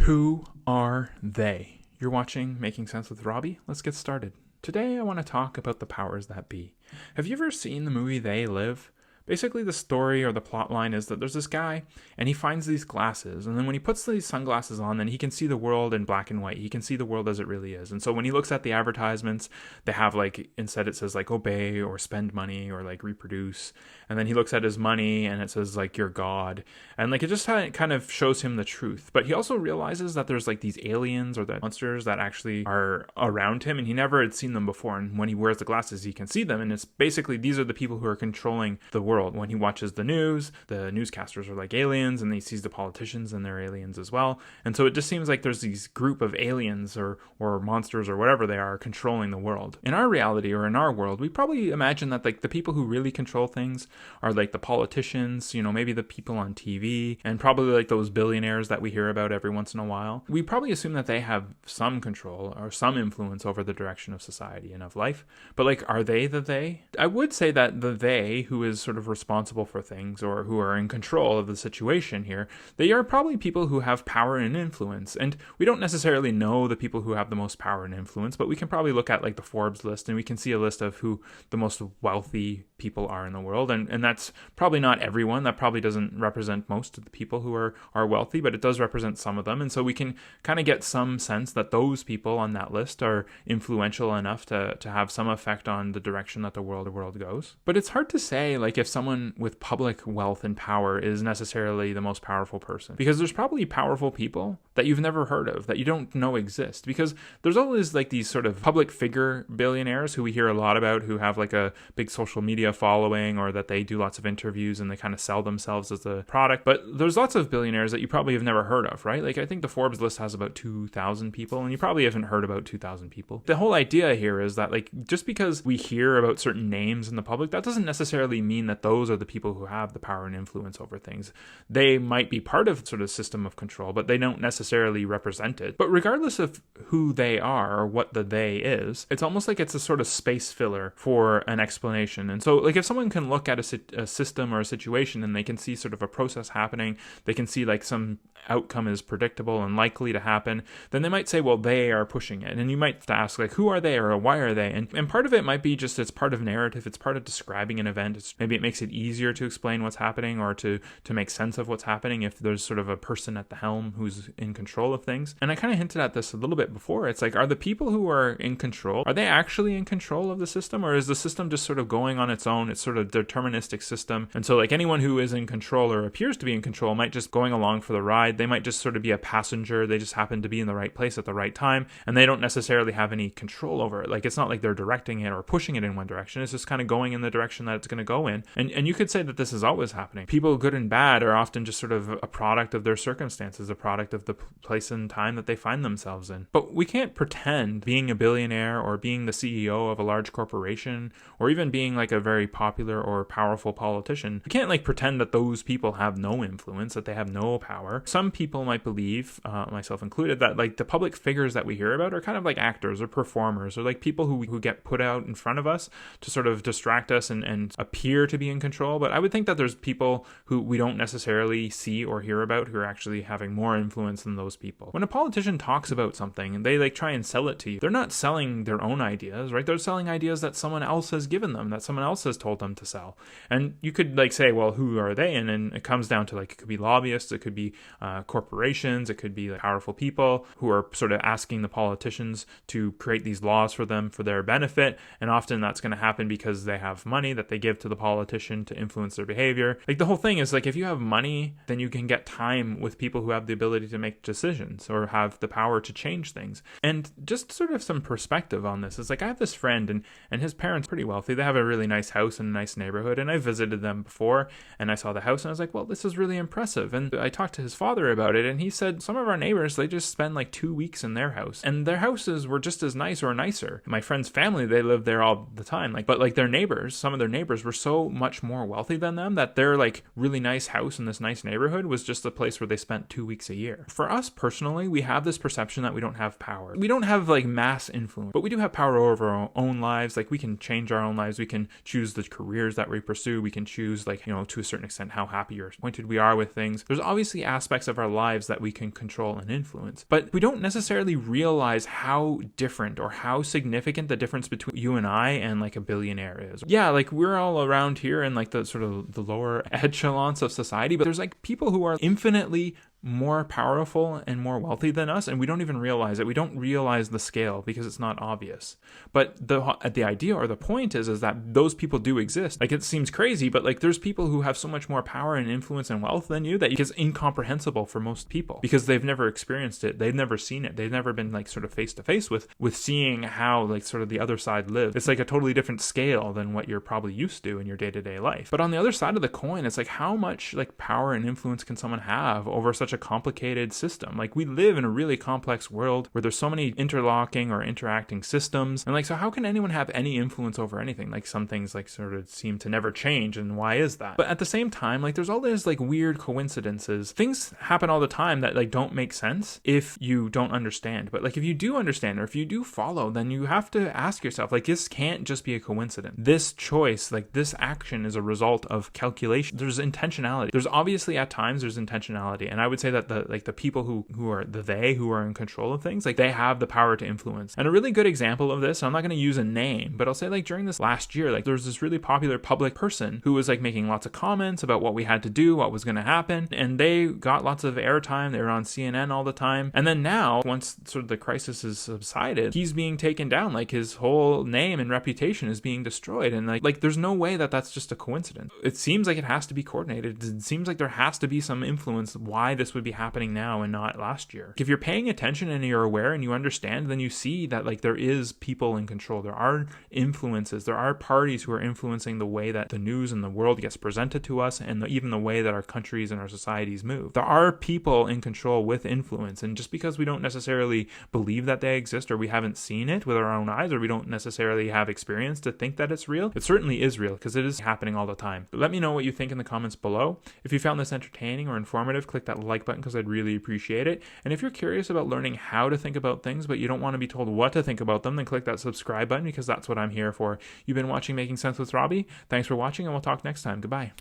Who are they? You're watching Making Sense with Robbie. Let's get started. Today I want to talk about the powers that be. Have you ever seen the movie They Live? Basically, the story or the plot line is that there's this guy, and he finds these glasses, and then when he puts these sunglasses on, then he can see the world in black and white. He can see the world as it really is. And so when he looks at the advertisements, they have instead it says obey or spend money or reproduce. And then he looks at his money, and it says you're God. And it just kind of shows him the truth. But he also realizes that there's these aliens or the monsters that actually are around him, and he never had seen them before. And when he wears the glasses, he can see them. And it's basically, these are the people who are controlling the world. When he watches the news, the newscasters are like aliens, and he sees the politicians and they're aliens as well. And so it just seems like there's these group of aliens or monsters or whatever they are controlling the world. In our reality or in our world, we probably imagine that the people who really control things are the politicians, maybe the people on TV, and probably those billionaires that we hear about every once in a while. We probably assume that they have some control or some influence over the direction of society and of life. But are they the they? I would say that the they who is sort of responsible for things or who are in control of the situation here, they are probably people who have power and influence. And we don't necessarily know the people who have the most power and influence, but we can probably look at the Forbes list, and we can see a list of who the most wealthy people are in the world. And that's probably not everyone. That probably doesn't represent most of the people who are wealthy, but it does represent some of them. And so we can kind of get some sense that those people on that list are influential enough to have some effect on the direction that the world goes. But it's hard to say if someone with public wealth and power is necessarily the most powerful person, because there's probably powerful people that you've never heard of, that you don't know exist, because there's always these sort of public figure billionaires who we hear a lot about, who have a big social media following, or that they do lots of interviews and they kind of sell themselves as a product. But there's lots of billionaires that you probably have never heard of, right? I think the Forbes list has about 2,000 people, and you probably haven't heard about 2,000 people. The whole idea here is that just because we hear about certain names in the public, that doesn't necessarily mean that those are the people who have the power and influence over things. They might be part of sort of system of control, but they don't necessarily represent it. But regardless of who they are or what the they is, it's almost like it's a sort of space filler for an explanation. And so if someone can look at a system or a situation and they can see sort of a process happening, they can see some outcome is predictable and likely to happen, then they might say, well, they are pushing it. And you might ask who are they, or why are they? And part of it might be just it's part of narrative, it's part of describing an event. Maybe it makes it easier to explain what's happening or to make sense of what's happening if there's sort of a person at the helm who's in control of things. And I kind of hinted at this a little bit before. It's are the people who are in control, are they actually in control of the system, or is the system just sort of going on its own? It's sort of a deterministic system. And so anyone who is in control or appears to be in control might just going along for the ride. They might just sort of be a passenger. They just happen to be in the right place at the right time, and they don't necessarily have any control over it. It's not like they're directing it or pushing it in one direction. It's just kind of going in the direction that it's going to go in. And you could say that this is always happening. People, good and bad, are often just sort of a product of their circumstances, a product of the place and time that they find themselves in. But we can't pretend being a billionaire or being the CEO of a large corporation or even being a very popular or powerful politician. We can't pretend that those people have no influence, that they have no power. Some people might believe, myself included, that the public figures that we hear about are kind of like actors or performers, or people who get put out in front of us to sort of distract us and appear to be in control. But I would think that there's people who we don't necessarily see or hear about who are actually having more influence than those people. When a politician talks about something and they try and sell it to you, they're not selling their own ideas, right? They're selling ideas that someone else has given them, that someone else has told them to sell. And you could say, well, who are they? And then it comes down to it could be lobbyists, it could be corporations, it could be powerful people who are sort of asking the politicians to create these laws for them for their benefit. And often that's going to happen because they have money that they give to the politician to influence their behavior. The whole thing is if you have money, then you can get time with people who have the ability to make decisions or have the power to change things. And just sort of some perspective on this is I have this friend and his parents are pretty wealthy. They have a really nice house in a nice neighborhood, and I visited them before and I saw the house and I was well, this is really impressive. And I talked to his father about it, and he said some of our neighbors, they just spend 2 weeks in their house, and their houses were just as nice or nicer. My friend's family, they lived there all the time, but their neighbors, some of their neighbors were so much more wealthy than them that their really nice house in this nice neighborhood was just a place where they spent 2 weeks a year. For us personally, we have this perception that we don't have power. We don't have mass influence, but we do have power over our own lives. We can change our own lives. We can choose choose the careers that we pursue. We can choose, like, to a certain extent, how happy or disappointed we are with things. There's obviously aspects of our lives that we can control and influence, but we don't necessarily realize how different or how significant the difference between you and I and like a billionaire is. Yeah, like we're all around here in like the sort of the lower echelons of society, but there's like people who are infinitely more powerful and more wealthy than us, and we don't even realize it. We don't realize the scale because it's not obvious. But the idea or the point is that those people do exist. Like, it seems crazy, but like there's people who have so much more power and influence and wealth than you that it's incomprehensible for most people because they've never experienced it. They've never seen it. They've never been like sort of face to face with seeing how like sort of the other side lives. It's like a totally different scale than what you're probably used to in your day-to-day life. But on the other side of the coin, it's like how much like power and influence can someone have over such a complicated system? Like, we live in a really complex world where there's so many interlocking or interacting systems, and like, so how can anyone have any influence over anything? Like, some things like sort of seem to never change, and why is that? But at the same time, like, there's all these like weird coincidences. Things happen all the time that like don't make sense if you don't understand. But like, if you do understand, or if you do follow, then you have to ask yourself, like, this can't just be a coincidence. This choice, like this action, is a result of calculation. There's intentionality. There's obviously at times there's intentionality, and I would say that the people who are who are in control of things, like, they have the power to influence. And a really good example of this, I'm not going to use a name, but I'll say, like, during this last year, like, there was this really popular public person who was like making lots of comments about what we had to do, what was going to happen, and they got lots of airtime. They were on CNN all the time. And then now, once sort of the crisis has subsided, he's being taken down. Like, his whole name and reputation is being destroyed. And like there's no way that that's just a coincidence. It seems like it has to be coordinated. It seems like there has to be some influence why this would be happening now and not last year. If you're paying attention and you're aware and you understand, then you see that like there is people in control. There are influences. There are parties who are influencing the way that the news and the world gets presented to us, and even the way that our countries and our societies move. There are people in control with influence, and just because we don't necessarily believe that they exist, or we haven't seen it with our own eyes, or we don't necessarily have experience to think that it's real, it certainly is real because it is happening all the time. But let me know what you think in the comments below. If you found this entertaining or informative, click that like button because I'd really appreciate it. And if you're curious about learning how to think about things but you don't want to be told what to think about them, then click that subscribe button because that's what I'm here for. You've been watching Making Sense with Robbie. Thanks for watching, and we'll talk next time. Goodbye.